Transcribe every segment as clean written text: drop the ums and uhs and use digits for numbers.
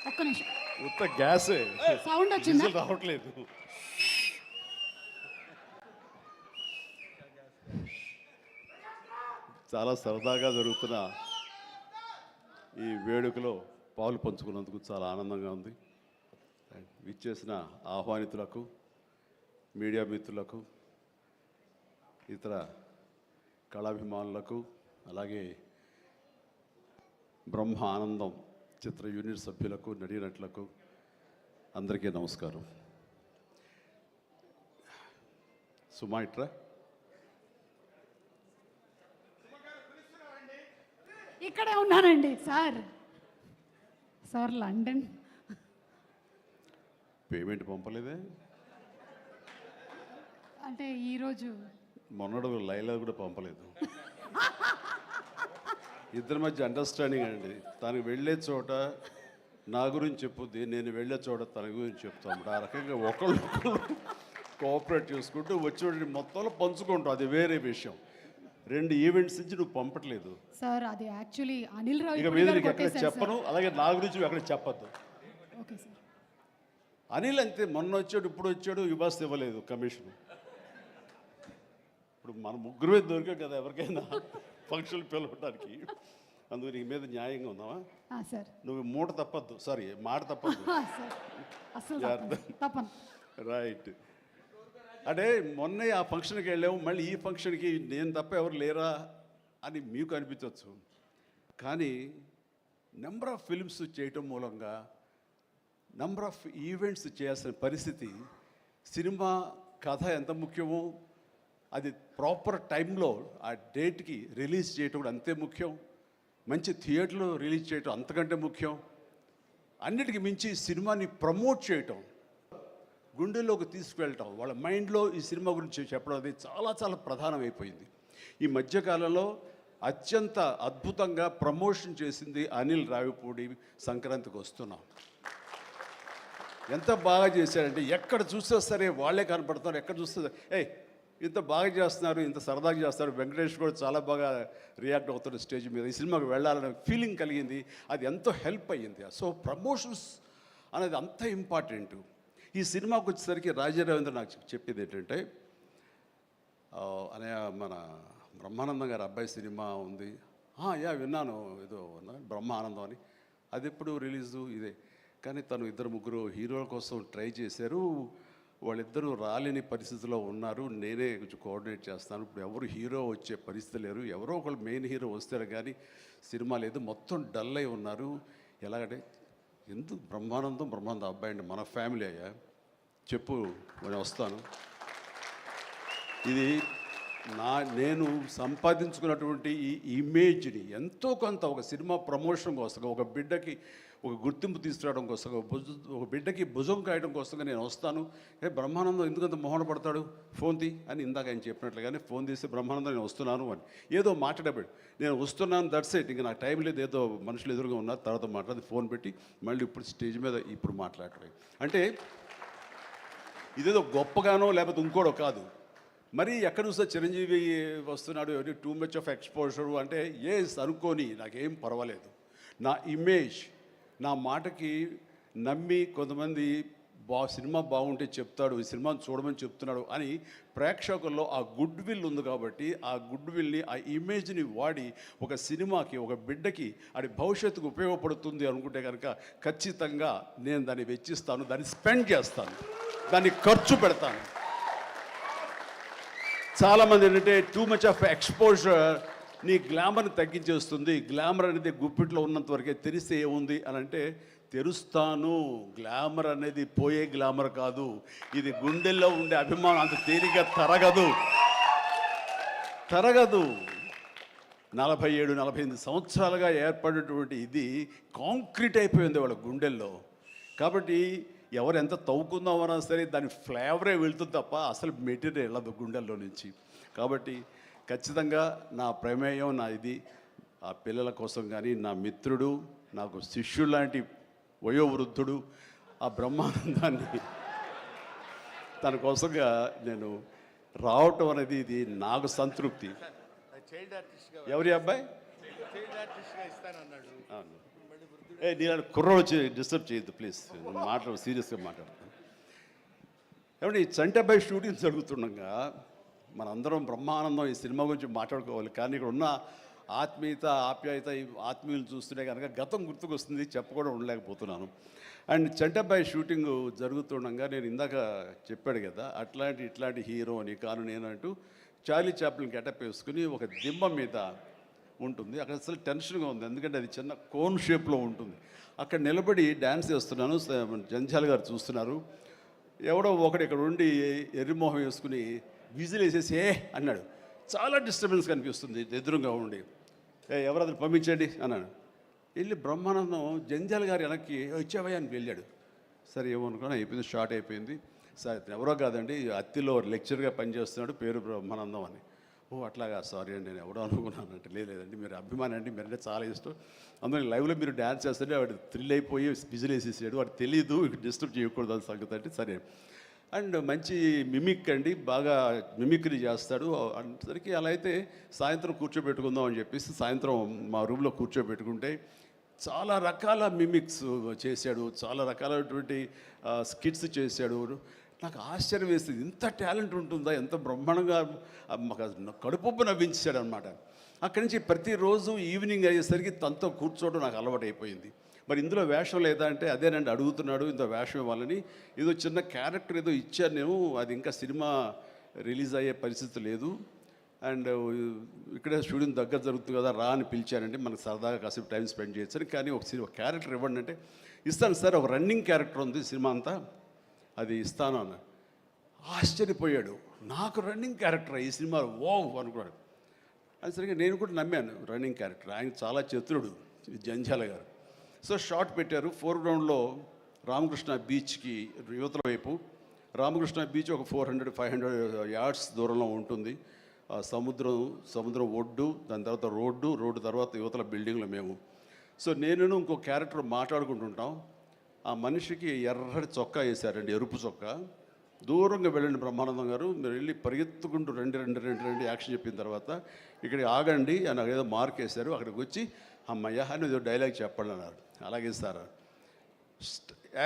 ఒక్క నిమిషం ఉత్త గ్యాసే సౌండ్ వచ్చిందా రావట్లేదు. చాలా సరదాగా జరుగుతున్న ఈ వేడుకలో పాలు పంచుకున్నందుకు చాలా ఆనందంగా ఉంది. విచ్చేసిన ఆహ్వానితులకు, మీడియా మిత్రులకు, ఇతర కళాభిమానులకు, అలాగే బ్రహ్మ ఆనందం చిత్ర యూనిట్ సభ్యులకు, నటీనటులకు అందరికీ నమస్కారం. సుమాయిట్రా ఇక్కడే ఉన్నానండి సార్ లండన్. పేమెంట్ పంపలేదే? అంటే ఈరోజు మొన్నడు లైలా కూడా పంపలేదు. ఇద్దరి మధ్య అండర్స్టాండింగ్ అండి. తనకు వెళ్ళే చోట నా గురించి చెప్పుద్ది, నేను వెళ్ళే చోట తన గురించి చెప్తాం. ఆ రకంగా ఒకళ్ళు కోఆపరేట్ చేసుకుంటూ వచ్చి మొత్తంలో పంచుకుంటాం. అది వేరే విషయం. 2 ఈవెంట్స్ నుంచి నువ్వు పంపట్లేదు సార్. అది యాక్చువల్లీ అనిల్ రావు ఇక మీద నీకు ఎక్కడ చెప్పను, అలాగే నా గురించి ఎక్కడ చెప్పద్దు. Okay sir. అనిల్ అంతే, మొన్న వచ్చాడు, ఇప్పుడు వచ్చాడు, ఇవ్వాల్సి ఇవ్వలేదు కమిషన్. ఇప్పుడు మన ముగ్గురే దొరికాం కదా ఎవరికైనా ఫంక్షన్లు పిలవడానికి. అందుకు నీ మీద న్యాయంగా ఉందామా సార్? నువ్వు మూట తప్పద్దు, సారీ మాట తప్పద్దు. తప్పను. రైట్. అంటే మొన్న ఆ ఫంక్షన్కి వెళ్ళాము, మళ్ళీ ఈ ఫంక్షన్కి నేను తప్ప ఎవరు లేరా అని మీకు అనిపించవచ్చు. కానీ నెంబర్ ఆఫ్ ఫిల్మ్స్ చేయటం మూలంగా నెంబర్ ఆఫ్ ఈవెంట్స్ చేయాల్సిన పరిస్థితి, సినిమా కథ ఎంత ముఖ్యమో అది ప్రాపర్ టైంలో ఆ డేట్కి రిలీజ్ చేయటం కూడా అంతే ముఖ్యం. మంచి థియేటర్లో రిలీజ్ చేయటం అంతకంటే ముఖ్యం. అన్నిటికీ మించి సినిమాని ప్రమోట్ చేయటం, గుండెల్లోకి తీసుకువెళ్ళటం, వాళ్ళ మైండ్లో ఈ సినిమా గురించి చెప్పడం అది చాలా చాలా ప్రధానమైపోయింది. ఈ మధ్యకాలంలో అత్యంత అద్భుతంగా ప్రమోషన్ చేసింది అనిల్ రావిపూడి. సంక్రాంతికి వస్తున్నాం. ఎంత బాగా చేశారంటే ఎక్కడ చూస్తే సరే వాళ్ళే కనపడతారు. ఎక్కడ చూస్తే ఇంత బాగా చేస్తున్నారు, ఇంత సరదాగా చేస్తారు. వెంకటేష్ కూడా చాలా బాగా రియాక్ట్ అవుతాడు స్టేజ్ మీద. ఈ సినిమాకి వెళ్ళాలనే ఫీలింగ్ కలిగింది. అది ఎంతో హెల్ప్ అయ్యింది. సో ప్రమోషన్స్ అనేది అంత ఇంపార్టెంట్. ఈ సినిమాకి వచ్చేసరికి రాజా రవీంద్ర నాకు చెప్పేది ఏంటంటే, అనే మన బ్రహ్మానందం గారి అబ్బాయి సినిమా ఉంది. విన్నాను, ఏదో బ్రహ్మానందం అని. అది ఎప్పుడు రిలీజు ఇదే. కానీ తను 2-3 హీరోల కోసం ట్రై చేశారు. వాళ్ళిద్దరూ రాలేని పరిస్థితిలో ఉన్నారు. నేనే కొంచెం కోఆర్డినేట్ చేస్తాను. ఇప్పుడు ఎవరు హీరో వచ్చే పరిస్థితి లేరు. ఎవరో ఒకళ్ళు మెయిన్ హీరో వస్తారు కానీ సినిమా లేదు. మొత్తం డల్ అయి ఉన్నారు. ఎలాగంటే ఎందుకు బ్రహ్మానందం అబ్బాయి అండి, మన ఫ్యామిలీ అయ్యా, చెప్పు నేను వస్తాను. ఇది నేను సంపాదించుకున్నటువంటి ఈ ఇమేజ్ని ఎంతో కొంత ఒక సినిమా ప్రమోషన్ కోసం, ఒక బిడ్డకి ఒక గుర్తింపు తీసుకురావడం కోసం, ఒక బిడ్డకి భుజం కాయడం కోసంగా నేను వస్తాను. బ్రహ్మానందం ఎందుకంత మొహన పడతాడు, ఫోన్ తీ అని ఇందాక ఆయన చెప్పినట్లుగానే ఫోన్ తీసి బ్రహ్మానందం నేను వస్తున్నాను అని ఏదో మాట్లాడబడి, నేను వస్తున్నాను, దట్స్ ఇట్, ఇంకా నాకు టైం లేదు, ఏదో మనుషులు ఎదురుగా ఉన్నారు, తర్వాత మాట్లాడి ఫోన్ పెట్టి మళ్ళీ ఇప్పుడు స్టేజ్ మీద ఇప్పుడు మాట్లాడటం. అంటే ఇదేదో గొప్పగానో లేకపోతే ఇంకోడో కాదు. మరి ఎక్కడ చూస్తే చిరంజీవి వస్తున్నాడు, టూ మచ్ ఆఫ్ ఎక్స్పోజర్ అంటే అనుకోని నాకేం పర్వాలేదు. నా ఇమేజ్, నా మాటకి నమ్మి కొంతమంది సినిమా బాగుంటే చెప్తాడు, ఈ సినిమాని చూడమని చెప్తున్నాడు అని ప్రేక్షకుల్లో ఆ గుడ్ విల్ ఉంది. కాబట్టి ఆ గుడ్ విల్ని, ఆ ఇమేజ్ని వాడి ఒక సినిమాకి, ఒక బిడ్డకి అది భవిష్యత్తుకు ఉపయోగపడుతుంది అనుకుంటే కనుక ఖచ్చితంగా నేను దాన్ని వెచ్చిస్తాను, దాన్ని స్పెండ్ చేస్తాను, దాన్ని ఖర్చు పెడతాను. చాలామంది ఏంటంటే టూ మచ్ ఆఫ్ ఎక్స్పోజర్ నీ గ్లామర్ని తగ్గించేస్తుంది. గ్లామర్ అనేది గుప్పిట్లో ఉన్నంత వరకే, తెలిస్తే ఏముంది అని అంటే తెరుస్తాను. గ్లామర్ అనేది పోయే గ్లామర్ కాదు, ఇది గుండెల్లో ఉండే అభిమానం అంత తేలిక తరగదు. 47-48 సంవత్సరాలుగా ఏర్పడినటువంటి ఇది కాంక్రీట్ అయిపోయింది వాళ్ళ గుండెల్లో. కాబట్టి ఎవరు ఎంత తవ్వుకుందామన్నా సరే దాని ఫ్లేవరే వెళ్తుంది తప్ప అసలు మెటీరియల్ వెళ్ళదు గుండెల్లో నుంచి. కాబట్టి ఖచ్చితంగా నా ప్రమేయం, నా ఇది ఆ పిల్లల కోసం కానీ, నా మిత్రుడు, నాకు శిష్యుడు లాంటి వయోవృద్ధుడు ఆ బ్రహ్మానందాన్ని తన కోసంగా నేను రావటం అనేది ఇది నాకు సంతృప్తి. ఎవరి అబ్బాయి? అవును. నేను కుర్రోడు వచ్చి డిస్టర్బ్ చేయొద్దు ప్లీజ్, మాట్లాడు, సీరియస్గా మాట్లాడతాను. ఏమంటే ఈ చంటబాయ్ షూటింగ్ జరుగుతుండగా మనందరం బ్రహ్మానందం ఈ సినిమా గురించి మాట్లాడుకోవాలి, కానీ ఇక్కడ ఉన్న ఆత్మీయత ఆప్యాయత ఈ ఆత్మీయులు చూస్తుంటే కనుక గతం గుర్తుకొస్తుంది, చెప్పకుండా ఉండలేకపోతున్నాను. అండ్ చంటబాయ్ షూటింగ్ జరుగుతుండగా నేను ఇందాక చెప్పాడు కదా ఇట్లాంటి హీరో అని కాను నేనంటూ చార్లీ చాప్లిన్ గెటప్ వేసుకుని ఒక దిమ్మ మీద ఉంటుంది. అక్కడ అసలు టెన్షన్గా ఉంది, ఎందుకంటే అది చిన్న కోన్ షేప్లో ఉంటుంది. అక్కడ నిలబడి డ్యాన్స్ చేస్తున్నాను, జంజాల్ గారు చూస్తున్నారు. ఎవడో ఒకడు ఇక్కడ ఉండి ఎర్రిమోహం వేసుకుని విజిల్ వేసేసి ఏ అన్నాడు. చాలా డిస్టర్బెన్స్ కనిపిస్తుంది ఎదురుగా ఉండి. ఎవరది పంపించండి అన్నాడు. వెళ్ళి బ్రహ్మానందం జంజాల్ గారు వెనక్కి వచ్చావయ్యా అని వెళ్ళాడు. సరే ఏమనుకున్నా, అయిపోయింది, షార్ట్ అయిపోయింది. సార్ ఎవరో కాదండి, అత్తిలో లెక్చర్గా పనిచేస్తున్నాడు, పేరు బ్రహ్మానందం అని. ఓ అట్లాగా, సారీ అండి నేను ఎవడో అనుకున్నానంటే. లేదండి మీరు అభిమాని అండి, మీరంటే చాలా ఇష్టం, అందులో లైవ్లో మీరు డ్యాన్స్ చేస్తుంటే వాడు థ్రిల్ అయిపోయి విజిల్ వేసేసాడు, వాడు తెలీదు డిస్టర్బ్ చేయకూడదు అని సంగతి అంటే సరే. అండ్ మంచి మిమిక్ అండి, బాగా మిమిక్రీ చేస్తాడు అనేసరికి అలా అయితే సాయంత్రం కూర్చోబెట్టుకుందాం అని చెప్పేసి సాయంత్రం మా రూమ్లో కూర్చోబెట్టుకుంటే చాలా రకాల మిమిక్స్ చేశాడు, చాలా రకాలైనటువంటి స్కిట్స్ చేశాడు. నాకు ఆశ్చర్యం వేస్తుంది, ఇంత టాలెంట్ ఉంటుందా, ఎంత బ్రహ్మాండంగా కడుపుబ్బు నవ్వించాడు అనమాట. అక్కడి నుంచి ప్రతిరోజు ఈవినింగ్ అయ్యేసరికి తనతో కూర్చోవడం నాకు అలవాటు అయిపోయింది. మరి ఇందులో వేషం లేదా అంటే అదేనండి అడుగుతున్నాడు, ఇంత వేషం ఇవ్వాలని. ఏదో చిన్న క్యారెక్టర్ ఏదో ఇచ్చాను నేను, అది ఇంకా సినిమా రిలీజ్ అయ్యే పరిస్థితి లేదు. అండ్ ఇక్కడే స్టూడియో దగ్గర జరుగుతుంది కదా రా అని పిలిచానంటే మనకు సరదాగా కాసేపు టైం స్పెండ్ చేయొచ్చు. కానీ ఒక క్యారెక్టర్ ఇవ్వండి అంటే ఇస్తాను సార్, ఒక రన్నింగ్ క్యారెక్టర్ ఉంది సినిమా అంతా, అది ఇస్తాను అన్న. ఆశ్చర్యపోయాడు, నాకు రన్నింగ్ క్యారెక్టర్ ఈ సినిమా ఓ అనుకున్నాడు. అది సరిగ్గా నేను కూడా నమ్మాను, రన్నింగ్ క్యారెక్టర్. ఆయన చాలా చతురుడు జంజాల గారు. సో షార్ట్ పెట్టారు. ఫోర్గ్రౌండ్లో రామకృష్ణ బీచ్కి యువతల వైపు, రామకృష్ణ బీచ్ ఒక 400-500 యార్డ్స్ దూరంలో ఉంటుంది. సముద్రం ఒడ్డు, దాని తర్వాత రోడ్డు తర్వాత యువతల బిల్డింగ్లో మేము. సో నేను ఇంకో క్యారెక్టర్ మాట్లాడుకుంటుంటాం. ఆ మనిషికి ఎర్రటి చొక్కా వేశారండి, ఎరుపు చొక్కా. దూరంగా వెళ్ళండి బ్రహ్మానందం గారు, మీరు వెళ్ళి పరిగెత్తుకుంటూ రెండు యాక్షన్ చెప్పిన తర్వాత ఇక్కడికి ఆగండి అని ఏదో మార్క్ వేశారు. అక్కడికి వచ్చి అమ్మయ్య అని ఏదో డైలాగ్ చెప్పండి అన్నారు. అలాగే సార్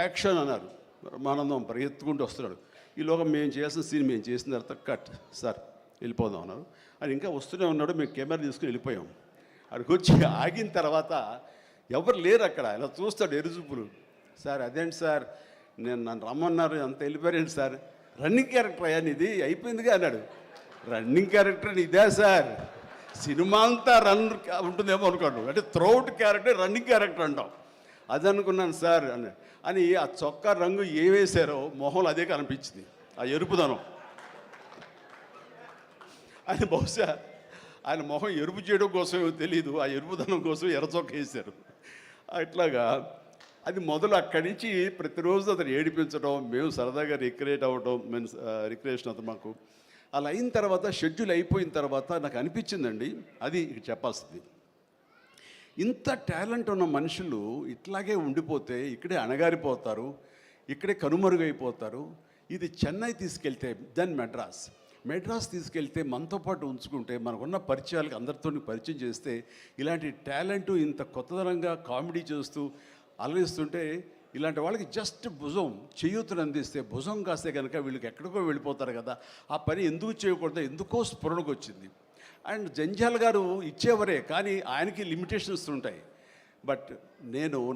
యాక్షన్ అన్నారు. బ్రహ్మానందం పరిగెత్తుకుంటూ వస్తున్నాడు. ఈలోగా మేము చేసిన సీన్ మేము చేసిన తర్వాత కట్ సార్ వెళ్ళిపోదాం అన్నారు. అని ఇంకా వస్తూనే ఉన్నాడు. మేము కెమెరా తీసుకుని వెళ్ళిపోయాం. అక్కడికి వచ్చి ఆగిన తర్వాత ఎవరు లేరు అక్కడ. ఇలా చూస్తాడు ఎరుజుపులు. సార్ అదేంటి సార్, నన్ను రమ్మన్నారు, అంత వెళ్ళిపోయారండి సార్. రన్నింగ్ క్యారెక్టర్ అయ్యా ఇది అయిపోయిందిగా అన్నాడు. రన్నింగ్ క్యారెక్టర్ ఇదే సార్, సినిమా అంతా రన్ ఉంటుందేమో అనుకోండి, అంటే త్రౌట్ క్యారెక్టర్ రన్నింగ్ క్యారెక్టర్ అంటాం. అది అనుకున్నాను సార్ అని ఆ చొక్కా రంగు ఏ వేశారో మొహంలో అదే కనిపించింది, ఆ ఎరుపుదనం. ఆయన బహుశా ఆయన మొహం ఎరుపు చేయడం కోసమో తెలియదు, ఆ ఎరుపుదనం కోసం ఎర్ర చొక్క వేశారు. అట్లాగా అది మొదలు. అక్కడి నుంచి ప్రతిరోజు అతను ఏడిపించడం, మేము సరదాగా రిక్రియేట్ అవ్వడం, రిక్రియేషన్ అతను మాకు. అలా అయిన తర్వాత షెడ్యూల్ అయిపోయిన తర్వాత నాకు అనిపించిందండి, అది చెప్పాల్సింది, ఇంత టాలెంట్ ఉన్న మనుషులు ఇట్లాగే ఉండిపోతే ఇక్కడే అణగారిపోతారు, ఇక్కడే కనుమరుగైపోతారు. ఇది చెన్నై తీసుకెళ్తే దెన్ మెడ్రాస్ తీసుకెళ్తే మనతో పాటు ఉంచుకుంటే మనకున్న పరిచయాలకు అందరితో పరిచయం చేస్తే ఇలాంటి టాలెంటు ఇంత కొత్తదనంగా కామెడీ చేస్తూ అలరిస్తుంటే ఇలాంటి వాళ్ళకి జస్ట్ భుజం చేయూతను అందిస్తే, భుజం కాస్తే కనుక వీళ్ళకి ఎక్కడికో వెళ్ళిపోతారు కదా. ఆ పని ఎందుకు చేయకూడదు, ఎందుకో స్ఫురణకు వచ్చింది. అండ్ జంజాల్ గారు ఇచ్చేవరే, కానీ ఆయనకి లిమిటేషన్స్ ఉంటాయి. బట్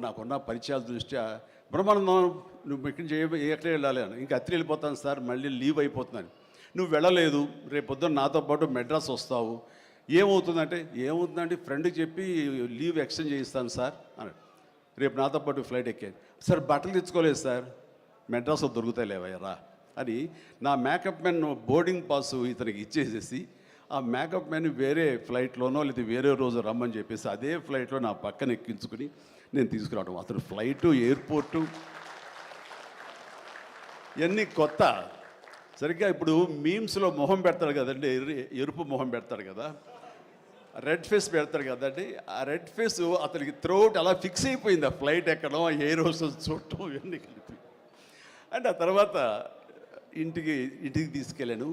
నాకున్న పరిచయాల దృష్ట్యా బ్రహ్మానందం నువ్వు ఎక్కడ వెళ్ళాలి అని, ఇంకా అత్రి వెళ్ళిపోతాను సార్, మళ్ళీ లీవ్ అయిపోతున్నాను. నువ్వు వెళ్ళలేదు, రేపు పొద్దున్న నాతో పాటు మెడ్రాస్ వస్తావు, ఏమవుతుందంటే ఫ్రెండ్కి చెప్పి లీవ్ ఎక్స్టెండ్ చేయిస్తాను సార్ అన్నాడు. రేపు నాతో పాటు ఫ్లైట్ ఎక్కాను సార్, బట్టలు తెచ్చుకోలేదు సార్, మెడ్రాస్లో దొరుకుతాయి లేవయ్యరా అని నా మేకప్ మ్యాన్ బోర్డింగ్ పాస్ ఇతనికి ఇచ్చేసేసి ఆ మేకప్ మ్యాన్ వేరే ఫ్లైట్లోనో లేదా వేరే రోజు రమ్మని చెప్పేసి అదే ఫ్లైట్లో నా పక్కన ఎక్కించుకుని నేను తీసుకురావడం. అతను ఫ్లైటు, ఎయిర్పోర్టు ఇవన్నీ కొత్త. సరిగ్గా ఇప్పుడు మీమ్స్లో మొహం పెడతాడు కదండి, ఎరుపు మొహం పెడతాడు కదా, రెడ్ ఫేస్ పెడతాడు కదండి. ఆ రెడ్ ఫేస్ అతనికి త్రోట్ అలా ఫిక్స్ అయిపోయింది. ఆ ఫ్లైట్ ఎక్కడం, ఆ ఎయిర్ హోస్టెస్ చూడటం ఇవన్నీ కలిపి. అండ్ ఆ తర్వాత ఇంటికి తీసుకెళ్ళాను.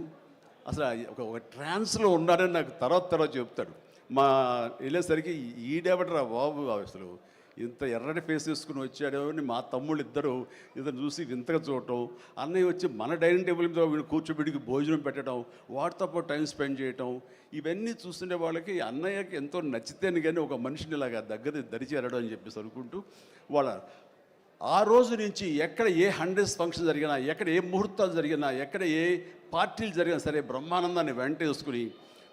అసలు ఒక ట్రాన్స్లో ఉన్నాడని నాకు తర్వాత చెప్తాడు. మా వెళ్ళేసరికి ఈడెవడరా బాబు అసలు ఇంత ఎర్రటి ఫేస్ వేసుకుని వచ్చాడో అని మా తమ్ముళ్ళు ఇద్దరు చూసి వింతగా చూడటం, అన్నయ్య వచ్చి మన డైనింగ్ టేబుల్ మీద వీళ్ళు కూర్చోబెడికి భోజనం పెట్టడం, వాటితో పాటు టైం స్పెండ్ చేయటం, ఇవన్నీ చూస్తుండే వాళ్ళకి అన్నయ్యకి ఎంతో నచ్చితేనే కానీ ఒక మనిషిని ఇలాగా దగ్గర దరిచేరడం అని చెప్పేసి అనుకుంటూ వాళ్ళ ఆ రోజు నుంచి ఎక్కడ ఏ 100th ఫంక్షన్ జరిగినా, ఎక్కడ ఏ ముహూర్తాలు జరిగినా, ఎక్కడ ఏ పార్టీలు జరిగినా సరే బ్రహ్మానందాన్ని వెంట వేసుకుని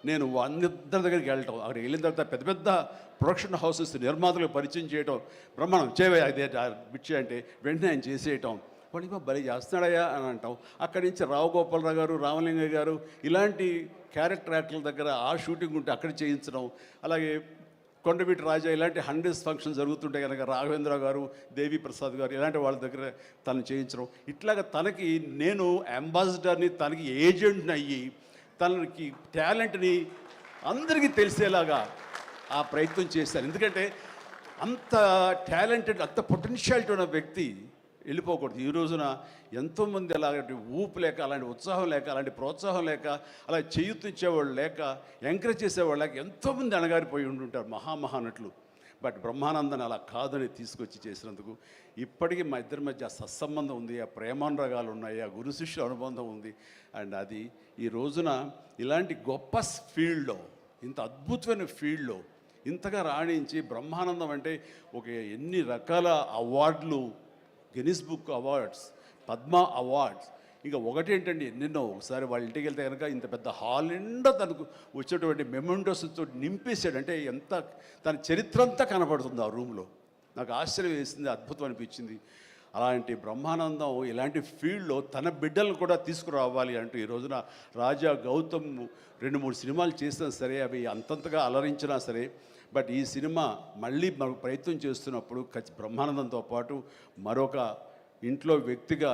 నేను అందరి దగ్గరికి వెళ్ళటం, అక్కడికి వెళ్ళిన తర్వాత పెద్ద పెద్ద ప్రొడక్షన్ హౌసెస్ నిర్మాతలకు పరిచయం చేయటం, బ్రహ్మాండం చేయవే అదే బిచ్చే అంటే వెంటనే ఆయన చేసేయటం, వాడికి భలే చేస్తున్నాడయ్యా అని అంటాం. అక్కడి నుంచి రావు గోపాలరావు గారు, రామలింగయ్య గారు ఇలాంటి క్యారెక్టర్ యాక్టర్ల దగ్గర ఆ షూటింగ్ ఉంటే అక్కడ చేయించడం, అలాగే కొండవీటి రాజా ఇలాంటి 100th ఫంక్షన్ జరుగుతుంటే కనుక రాఘవేంద్ర గారు, దేవి ప్రసాద్ గారు ఇలాంటి వాళ్ళ దగ్గర తను చేయించడం, ఇట్లాగా తనకి నేను అంబాసిడర్ని, తనకి ఏజెంట్ని అయ్యి తనకి టాలెంట్ని అందరికీ తెలిసేలాగా ఆ ప్రయత్నం చేశాను. ఎందుకంటే అంత టాలెంటెడ్, అంత పొటెన్షియాలిటీ ఉన్న వ్యక్తి వెళ్ళిపోకూడదు. ఈ రోజున ఎంతోమంది అలాంటి ఊపు లేక, అలాంటి ఉత్సాహం లేక, అలాంటి ప్రోత్సాహం లేక, అలా చేయూతించేవాళ్ళు లేక, ఎంకరేజ్ చేసేవాళ్ళు లేక ఎంతోమంది అణగారిపోయి ఉంటుంటారు మహానటులు. బట్ బ్రహ్మానందన్ అలా కాదని తీసుకొచ్చి చేసినందుకు ఇప్పటికీ మా ఇద్దరి మధ్య ఆ సత్సంబంధం ఉంది, ఆ ప్రేమానురాగాలు ఉన్నాయి, ఆ గురు శిష్యుల అనుబంధం ఉంది. అండ్ అది ఈ రోజున ఇలాంటి గొప్ప ఫీల్డ్లో, ఇంత అద్భుతమైన ఫీల్డ్లో ఇంతగా రాణించి బ్రహ్మానందం అంటే ఒక ఎన్ని రకాల అవార్డులు, Guinness book awards, Padma awards, ఇంకా ఒకటేంటండి ఎన్నెన్నో. ఒకసారి వాళ్ళ ఇంటికి వెళ్తే కనుక ఇంత పెద్ద హాల్ నిండా తనకు వచ్చేటువంటి మెమెంటోస్తో నింపేశాడు. అంటే ఎంత తన చరిత్ర అంతా కనపడుతుంది ఆ రూమ్లో. నాకు ఆశ్చర్యం వేసింది, అద్భుతం అనిపించింది. అలాంటి బ్రహ్మానందం ఇలాంటి ఫీల్డ్లో తన బిడ్డలను కూడా తీసుకురావాలి అంటూ ఈ రోజున రాజా గౌతమ్ 2-3 సినిమాలు చేసినా సరే అవి అంతంతగా అలరించినా సరే, బట్ ఈ సినిమా మళ్ళీ మనకు ప్రయత్నం చేస్తున్నప్పుడు బ్రహ్మానందంతో పాటు మరొక ఇంట్లో వ్యక్తిగా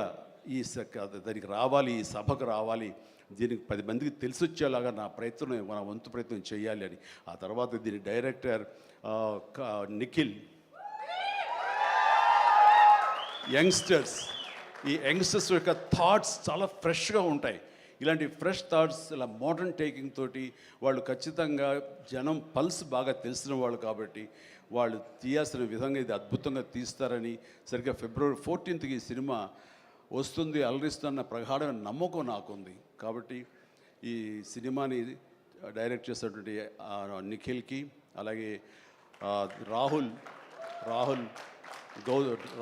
దానికి రావాలి, ఈ సభకు రావాలి, దీనికి 10 మందికి తెలిసొచ్చేలాగా నా ప్రయత్నం, మన వంతు ప్రయత్నం చేయాలి అని. ఆ తర్వాత దీని డైరెక్టర్ నిఖిల్, యంగ్స్టర్స్, ఈ యంగ్స్టర్స్ యొక్క థాట్స్ చాలా ఫ్రెష్గా ఉంటాయి. ఇలాంటి ఫ్రెష్ థాట్స్, ఇలా మోడర్న్ టేకింగ్ తోటి వాళ్ళు ఖచ్చితంగా జనం పల్స్ బాగా తెలిసిన వాళ్ళు కాబట్టి వాళ్ళు తీయాల్సిన విధంగా ఇది అద్భుతంగా తీస్తారని, సరిగ్గా February 14th ఈ సినిమా వస్తుంది, అలరిస్తున్న ప్రగాఢమైన నమ్మకం నాకుంది. కాబట్టి ఈ సినిమాని డైరెక్ట్ చేసినటువంటి నిఖిల్కి, అలాగే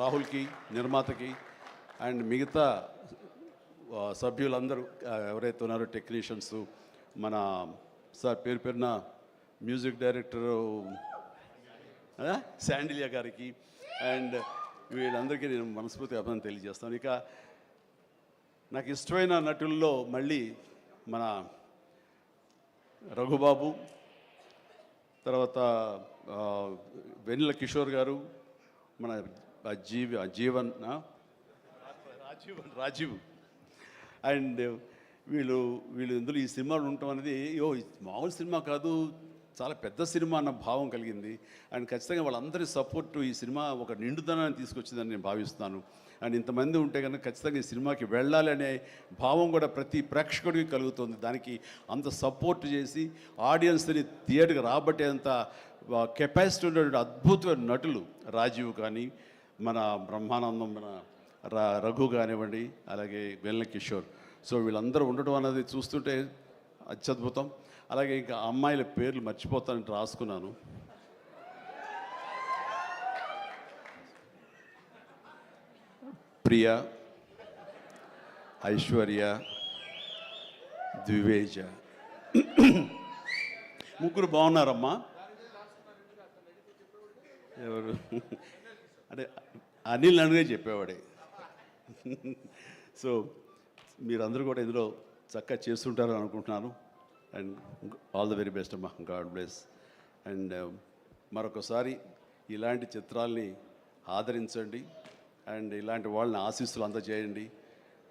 రాహుల్కి నిర్మాతకి, అండ్ మిగతా సభ్యులందరూ ఎవరైతే ఉన్నారో టెక్నీషియన్స్, మన సార్ పేరున మ్యూజిక్ డైరెక్టరు శాండిలియా గారికి, అండ్ వీళ్ళందరికీ నేను మనస్ఫూర్తిగా అభినందన తెలియజేస్తాను. ఇక నాకు ఇష్టమైన నటుల్లో మళ్ళీ మన రఘుబాబు, తర్వాత వెన్నెల కిషోర్ గారు, మన రాజీవ్, అండ్ వీళ్ళు ఇందులో ఈ సినిమాలు ఉండటం అనేది మామూలు సినిమా కాదు, చాలా పెద్ద సినిమా అన్న భావం కలిగింది. అండ్ ఖచ్చితంగా వాళ్ళందరి సపోర్టు ఈ సినిమా ఒక నిండుదనాన్ని తీసుకొచ్చిందని నేను భావిస్తున్నాను. అండ్ ఇంతమంది ఉంటే కనుక ఖచ్చితంగా ఈ సినిమాకి వెళ్ళాలి అనే భావం కూడా ప్రతి ప్రేక్షకుడికి కలుగుతుంది. దానికి అంత సపోర్ట్ చేసి ఆడియన్స్ని థియేటర్కి రాబట్టేంత కెపాసిటీ ఉన్నటువంటి అద్భుతమైన నటులు రాజీవ్ కానీ, మన బ్రహ్మానందం, మన రఘు కానివ్వండి, అలాగే వెన్నెల కిషోర్. సో వీళ్ళందరూ ఉండటం అనేది చూస్తుంటే అత్యద్భుతం. అలాగే ఇంకా అమ్మాయిల పేర్లు మర్చిపోతానంటే రాసుకున్నాను. ప్రియ, ఐశ్వర్య, ద్వివేజ, ముగ్గురు బాగున్నారమ్మా. ఎవరు అంటే అనిల్ నన్నుగా చెప్పేవాడే. సో మీరందరూ కూడా ఇందులో చక్కగా చేస్తుంటారని అనుకుంటున్నాను. And all the very best అమ్మా, గాడ్ బ్లెస్. అండ్ మరొకసారి ఇలాంటి చిత్రాల్ని ఆదరించండి, అండ్ ఇలాంటి వాళ్ళని ఆశీస్సులు అందజేయండి.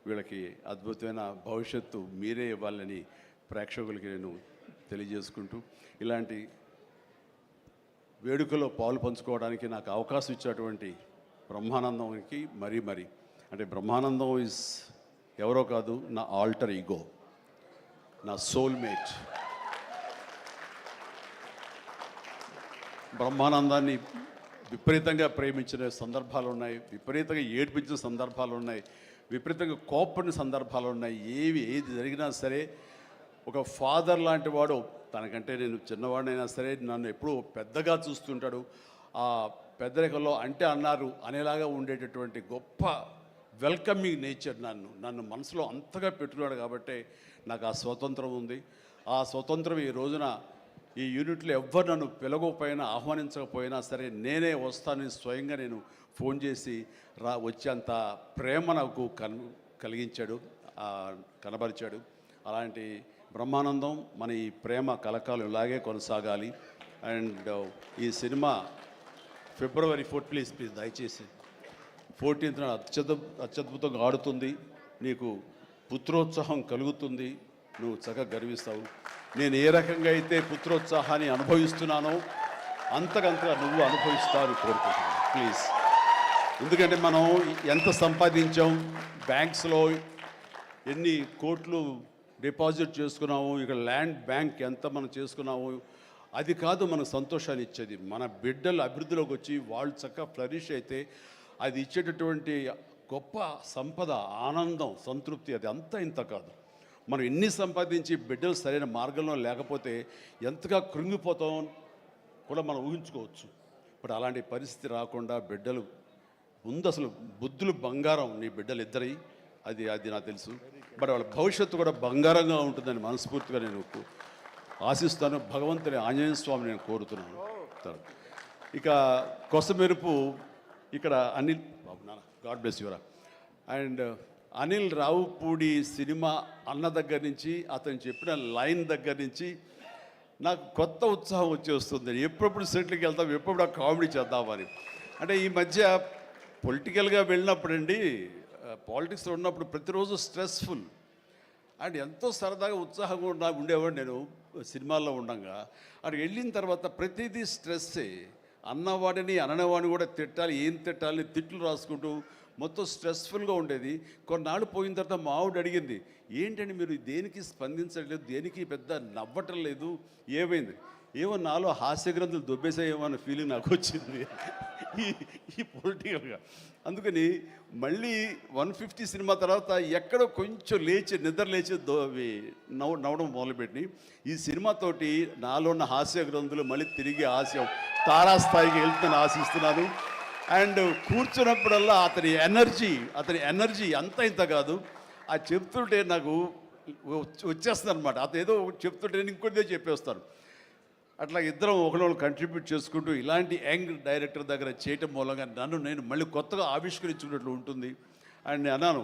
వీళ్ళకి అద్భుతమైన భవిష్యత్తు మీరే ఇవ్వాలని ప్రేక్షకులకి నేను తెలియజేసుకుంటూ, ఇలాంటి వేడుకలో పాలు పంచుకోవడానికి నాకు అవకాశం ఇచ్చినటువంటి బ్రహ్మానందంకి మరీ అంటే బ్రహ్మానందం ఈజ్ ఎవరో కాదు, నా ఆల్టర్ ఈగో, నా సోల్మేట్. బ్రహ్మానందాన్ని విపరీతంగా ప్రేమించిన సందర్భాలు ఉన్నాయి, విపరీతంగా ఏడ్పించిన సందర్భాలు ఉన్నాయి, విపరీతంగా కోప్పడిన సందర్భాలు ఉన్నాయి. ఏది జరిగినా సరే ఒక ఫాదర్ లాంటి వాడు, తనకంటే నేను చిన్నవాడినైనా సరే నన్ను ఎప్పుడూ పెద్దగా చూస్తుంటాడు. ఆ పెద్దరికంలో అంటే అన్నారు అనేలాగా ఉండేటటువంటి గొప్ప వెల్కమింగ్ నేచర్ నన్ను మనసులో అంతగా పెట్టుకున్నాడు. కాబట్టి నాకు ఆ స్వతంత్రం ఉంది. ఆ స్వతంత్రం ఈ రోజున ఈ యూనిట్లో ఎవ్వరు నన్ను పిలవకపోయినా ఆహ్వానించకపోయినా సరే నేనే వస్తానని స్వయంగా నేను ఫోన్ చేసి వచ్చేంత ప్రేమ నాకు కలిగించాడు, కనబరిచాడు. అలాంటి బ్రహ్మానందం మన ఈ ప్రేమ కలకాలం ఇలాగే కొనసాగాలి. అండ్ ఈ సినిమా ఫిబ్రవరి 4 ప్లీజ్ దయచేసి 14th అత్యద్భుతంగా ఆడుతుంది. నీకు పుత్రోత్సాహం కలుగుతుంది, నువ్వు చక్కగా గర్విస్తావు. నేను ఏ రకంగా అయితే పుత్రోత్సాహాన్ని అనుభవిస్తున్నానో అంతకంతగా నువ్వు అనుభవిస్తావు కోరుకుంటున్నాను ప్లీజ్. ఎందుకంటే మనం ఎంత సంపాదించాం, బ్యాంక్స్లో ఎన్ని కోట్లు డిపాజిట్ చేసుకున్నాము, ఇక్కడ ల్యాండ్ బ్యాంక్ ఎంత మనం చేసుకున్నాము, అది కాదు మనకు సంతోషాన్ని ఇచ్చేది. మన బిడ్డలు అభివృద్ధిలోకి వచ్చి వాళ్ళు చక్కగా ఫ్లరిష్ అయితే అది ఇచ్చేటటువంటి గొప్ప సంపద, ఆనందం, సంతృప్తి అది అంతా ఇంత కాదు. మనం ఎన్ని సంపాదించి బిడ్డలు సరైన మార్గంలో లేకపోతే ఎంతగా కృంగిపోతాం కూడా మనం ఊహించుకోవచ్చు. ఇప్పుడు అలాంటి పరిస్థితి రాకుండా బిడ్డలు ముందు అసలు బుద్ధులు బంగారం నీ బిడ్డలు ఇద్దరి, అది నాకు తెలుసు. బట్ వాళ్ళ భవిష్యత్తు కూడా బంగారంగా ఉంటుందని మనస్ఫూర్తిగా నేను ఆశిస్తాను. భగవంతుని ఆంజనేయ స్వామి నేను కోరుతున్నాను. ఇక కొసమెరుపు ఇక్కడ అనిల్ బాబు నాన్న గాడ్ బ్లెస్ యువరా. అండ్ అనిల్ రావుపూడి సినిమా అన్న దగ్గర నుంచి, అతను చెప్పిన లైన్ దగ్గర నుంచి నాకు కొత్త ఉత్సాహం వచ్చేస్తుంది. ఎప్పుడప్పుడు సెటిల్కి వెళ్తాం, ఎప్పుడు కామెడీ చేద్దామని. అంటే ఈ మధ్య పొలిటికల్గా వెళ్ళినప్పుడు అండి, పాలిటిక్స్లో ఉన్నప్పుడు ప్రతిరోజు స్ట్రెస్ఫుల్ అండ్ ఎంతో సరదాగా ఉత్సాహంగా ఉండేవాడు నేను సినిమాల్లో ఉండగా. అక్కడికి వెళ్ళిన తర్వాత ప్రతిదీ స్ట్రెస్సే. అన్నవాడిని అననవాడిని కూడా తిట్టాలి, ఏం తిట్టాలని తిట్లు రాసుకుంటూ మొత్తం స్ట్రెస్ఫుల్గా ఉండేది. కొన్నాళ్ళు పోయిన తర్వాత మా ఆవిడ అడిగింది, ఏంటండి మీరు దేనికి స్పందించట్లేదు, దేనికి పెద్ద నవ్వటం లేదు, ఏమైంది? ఏమో నాలో హాస్య గ్రంథులు దొబ్బేసాయేమో అన్న ఫీలింగ్ నాకు వచ్చింది ఈ పొలిటికల్గా. అందుకని మళ్ళీ 150 సినిమా తర్వాత ఎక్కడో కొంచెం నిద్ర లేచి నవ్వడం మొదలుపెట్టి ఈ సినిమాతోటి నాలో ఉన్న హాస్య గ్రంథులు మళ్ళీ తిరిగి హాస్యం తారాస్థాయికి వెళ్తుందని ఆశిస్తున్నాను. అండ్ కూర్చున్నప్పుడల్లా అతని ఎనర్జీ అంత ఇంత కాదు. ఆ చెప్తుంటే నాకు వచ్చేస్తుంది అనమాట. అతను ఏదో చెప్తుంటే నేను ఇంకోటిదే చెప్పేస్తాను. అట్లా ఇద్దరం ఒకళ్ళు కంట్రిబ్యూట్ చేసుకుంటూ ఇలాంటి యంగ్ డైరెక్టర్ దగ్గర చేయటం మూలంగా నేను మళ్ళీ కొత్తగా ఆవిష్కరించుకున్నట్లు ఉంటుంది. అండ్ అన్నాను,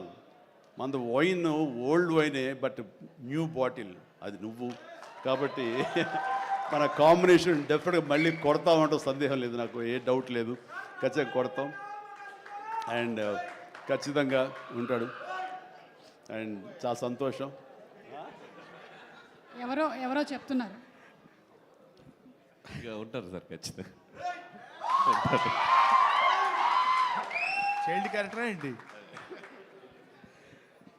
మన వైన్ ఓల్డ్ వైనే, బట్ న్యూ బాటిల్ అది నువ్వు. కాబట్టి మన కాంబినేషన్ డెఫినెట్గా మళ్ళీ కొడతామంటే సందేహం లేదు, నాకు ఏ డౌట్ లేదు. ఖచ్చితంగా కొడతాం. అండ్ ఖచ్చితంగా ఉంటాడు. అండ్ చాలా సంతోషం. ఎవరో చెప్తున్నారు ఇక ఉంటారు సార్, ఖచ్చితంగా చైల్డ్ క్యారెక్టర్ ఏంటి?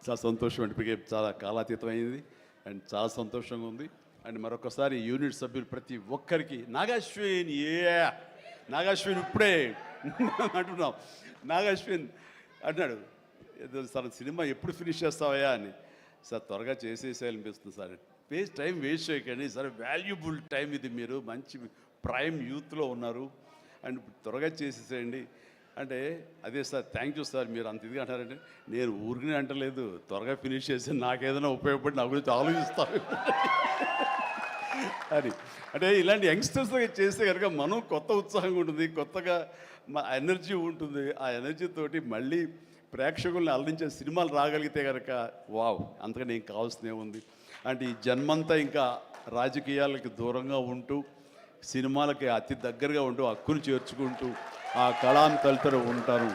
చాలా సంతోషం అంటే చాలా కాలాతీతమైంది అండ్ చాలా సంతోషంగా ఉంది. అండ్ మరొకసారి యూనిట్ సభ్యులు ప్రతి ఒక్కరికి నాగాశ్విన్ ఇప్పుడే అంటున్నాం. నాగాశ్విన్ అన్నాడు, సార్ సినిమా ఎప్పుడు ఫినిష్ చేస్తావయ్యా అని. సార్ త్వరగా చేసేసేయాలనిపిస్తుంది సార్, టైం వేస్ట్ చేయకండి సార్, వాల్యుబుల్ టైం ఇది, మీరు మంచి ప్రైమ్ యూత్లో ఉన్నారు అండ్ త్వరగా చేసేసేయండి అంటే. అదే సార్, థ్యాంక్ యూ సార్, మీరు అంత ఇదిగా అంటారంటే నేను ఊరికనే అంటలేదు, త్వరగా ఫినిష్ చేసి నాకేదైనా ఉపయోగపడి నా గురించి ఆలోచిస్తాను అని. అంటే ఇలాంటి యంగ్స్టర్స్ చేస్తే కనుక మనం కొత్త ఉత్సాహంగా ఉంటుంది, కొత్తగా మా ఎనర్జీ ఉంటుంది. ఆ ఎనర్జీతోటి మళ్ళీ ప్రేక్షకుల్ని అలరించే సినిమాలు రాగలిగితే కనుక వావ్, అంతకని ఏం కావాల్సినే ఉంది. అంటే ఈ జన్మంతా ఇంకా రాజకీయాలకి దూరంగా ఉంటూ సినిమాలకి అతి దగ్గరగా ఉంటూ హక్కును చేర్చుకుంటూ ఆ కళాన్ని తలుతూ ఉంటారు.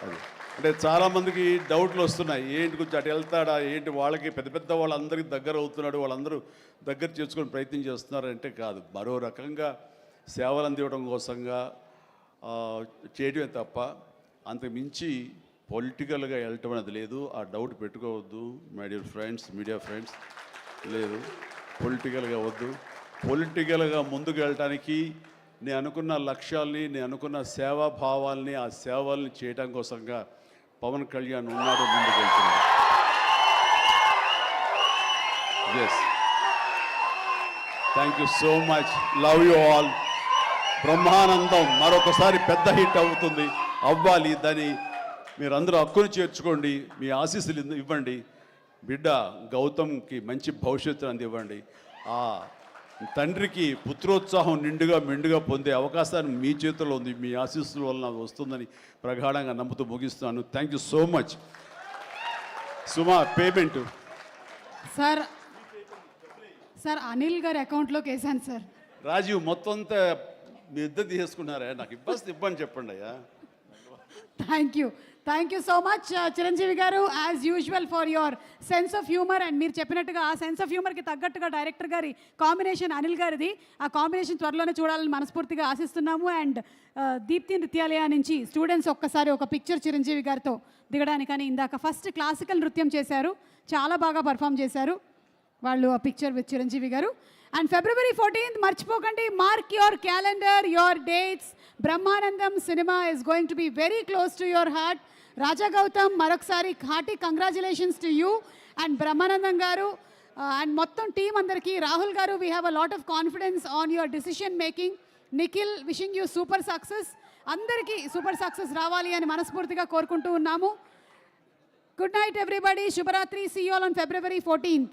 అది అంటే చాలామందికి డౌట్లు వస్తున్నాయి, ఏంటి కొంచెం అటు వెళ్తాడా ఏంటి, వాళ్ళకి పెద్ద వాళ్ళందరికీ దగ్గర అవుతున్నాడు, వాళ్ళందరూ దగ్గర చేసుకొని ప్రయత్నం చేస్తున్నారంటే కాదు, మరో రకంగా సేవలు అందివ్వడం కోసంగా చేయడమే తప్ప అంతకు మించి పొలిటికల్గా వెళ్ళటం అనేది లేదు. ఆ డౌట్ పెట్టుకోవద్దు my dear friends, media friends, లేదు పొలిటికల్గా వద్దు. పొలిటికల్గా ముందుకు వెళ్ళటానికి నేను అనుకున్న లక్ష్యాల్ని, నేను అనుకున్న సేవాభావాల్ని, ఆ సేవల్ని చేయడం కోసంగా పవన్ కళ్యాణ్ ఉన్నాడు, ముందుకు వెళ్తున్నాడు. Yes, thank you so much, love you all. Brahmanandam మరొకసారి పెద్ద హిట్ అవుతుంది, అవ్వాలి. దాన్ని మీరందరూ హక్కును చేర్చుకోండి, మీ ఆశీస్సులు ఇవ్వండి. బిడ్డ గౌతమ్కి మంచి భవిష్యత్తు అందివ్వండి. ఆ తండ్రికి పుత్రోత్సాహం నిండుగా మెండుగా పొందే అవకాశాన్ని మీ చేతుల్లో ఉంది, మీ ఆశీస్సుల వలన వస్తుందని ప్రగాఢంగా నమ్ముతూ ముగిస్తున్నాను. Thank you so much. Suma, payment sir sir Anil గారి అకౌంట్లోకి వేసాను సార్. రాజీవ్ మొత్తం అంతా మీ ఇద్దరు తీసుకున్నారా? నాకు ఇబ్బంది చెప్పండి అయ్యా. Thank you so much Chiranjeevi garu, as usual for your sense of humour. And మీరు చెప్పినట్టుగా ఆ సెన్స్ ఆఫ్ హ్యూమర్కి తగ్గట్టుగా డైరెక్టర్ గారి కాంబినేషన్ అనిల్ గారిది, ఆ కాంబినేషన్ త్వరలోనే చూడాలని మనస్ఫూర్తిగా ఆశిస్తున్నాము. అండ్ దీప్తి నృత్యాలయ నుంచి స్టూడెంట్స్ ఒక్కసారి ఒక పిక్చర్ చిరంజీవి గారితో దిగడానికని ఇందాక ఫస్ట్ క్లాసికల్ నృత్యం చేశారు, చాలా బాగా పర్ఫామ్ చేశారు వాళ్ళు, ఆ పిక్చర్ విత్ చిరంజీవి గారు. అండ్ February 14th మర్చిపోకండి, mark your calendar, your dates. Brahmanandam cinema is going to be very close to your heart. Raja Gautham, మరొకసారి hearty congratulations to you and Brahmanandam garu and మొత్తం టీం అందరికీ. Rahul garu, we have a lot of confidence on your decision making. Nikhil, wishing you super success. అందరికీ super success రావాలి అని మనస్ఫూర్తిగా కోరుకుంటూ ఉన్నాము. Good night everybody, శుభరాత్రి. See you all on February 14th.